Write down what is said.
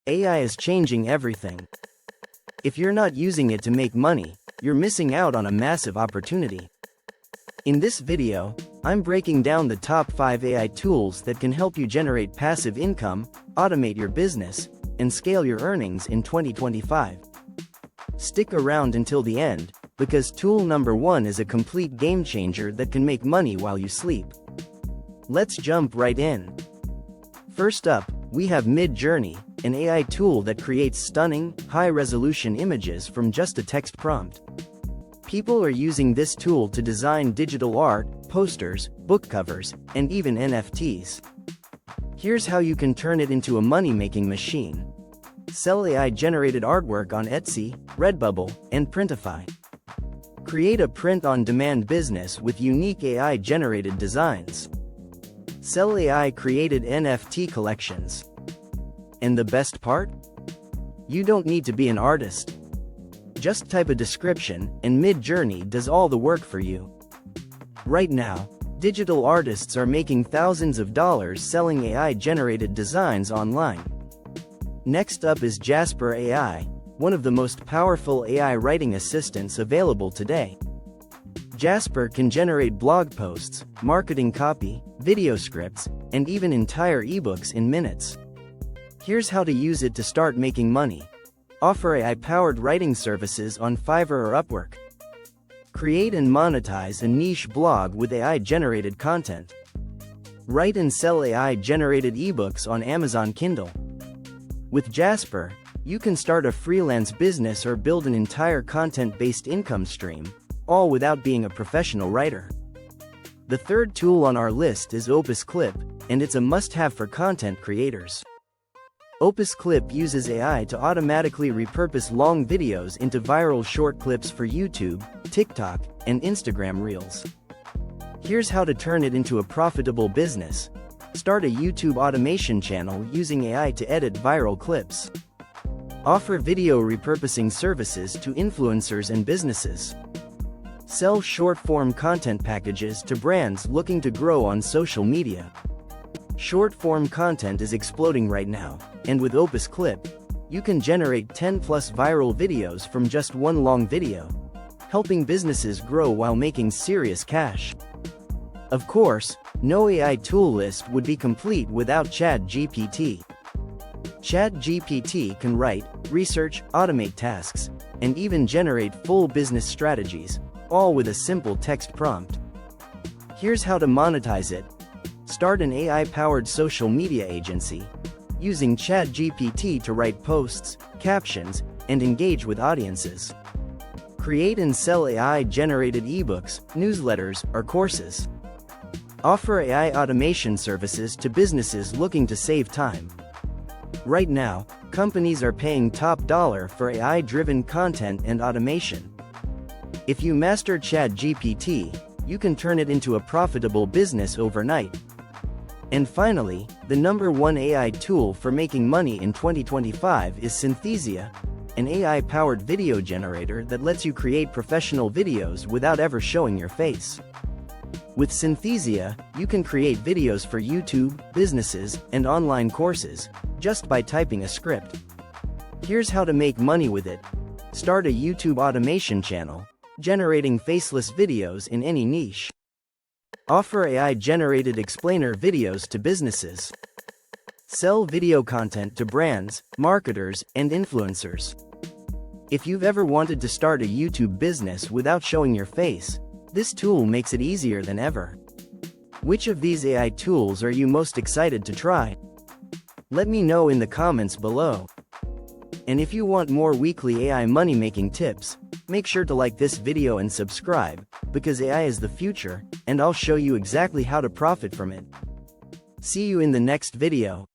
AI is changing everything. If you're not using it to make money, you're missing out on a massive opportunity. In this video, I'm breaking down the top 5 AI tools that can help you generate passive income, automate your business, and scale your earnings in 2025. Stick around until the end, because tool number 1 is a complete game changer that can make money while you sleep. Let's jump right in. First up, we have Midjourney, an AI tool that creates stunning, high-resolution images from just a text prompt. People are using this tool to design digital art, posters, book covers, and even NFTs. Here's how you can turn it into a money-making machine. Sell AI-generated artwork on Etsy, Redbubble, and Printify. Create a print-on-demand business with unique AI-generated designs. Sell AI-created NFT collections. And the best part? You don't need to be an artist. Just type a description, and Midjourney does all the work for you. Right now, digital artists are making thousands of dollars selling AI-generated designs online. Next up is Jasper AI, one of the most powerful AI writing assistants available today. Jasper can generate blog posts, marketing copy, video scripts, and even entire ebooks in minutes. Here's how to use it to start making money. Offer AI-powered writing services on Fiverr or Upwork. Create and monetize a niche blog with AI-generated content. Write and sell AI-generated ebooks on Amazon Kindle. With Jasper, you can start a freelance business or build an entire content-based income stream, all without being a professional writer. The third tool on our list is Opus Clip, and it's a must-have for content creators. Opus Clip uses AI to automatically repurpose long videos into viral short clips for YouTube, TikTok, and Instagram Reels. Here's how to turn it into a profitable business. Start a YouTube automation channel using AI to edit viral clips. Offer video repurposing services to influencers and businesses. Sell short-form content packages to brands looking to grow on social media. Short-form content is exploding right now, and with Opus Clip, you can generate 10+ viral videos from just one long video, helping businesses grow while making serious cash. Of course, no AI tool list would be complete without ChatGPT. ChatGPT can write, research, automate tasks, and even generate full business strategies, all with a simple text prompt. Here's how to monetize it. Start an AI-powered social media agency, using ChatGPT to write posts, captions, and engage with audiences. Create and sell AI-generated ebooks, newsletters, or courses. Offer AI automation services to businesses looking to save time. Right now, companies are paying top dollar for AI-driven content and automation. If you master ChatGPT, you can turn it into a profitable business overnight. And finally, the number 1 AI tool for making money in 2025 is Synthesia, an AI-powered video generator that lets you create professional videos without ever showing your face. With Synthesia, you can create videos for YouTube, businesses, and online courses, just by typing a script. Here's how to make money with it. Start a YouTube automation channel, generating faceless videos in any niche. Offer AI-generated explainer videos to businesses. Sell video content to brands, marketers, and influencers. If you've ever wanted to start a YouTube business without showing your face, this tool makes it easier than ever. Which of these AI tools are you most excited to try? Let me know in the comments below. And if you want more weekly AI money-making tips, make sure to like this video and subscribe, because AI is the future, and I'll show you exactly how to profit from it. See you in the next video.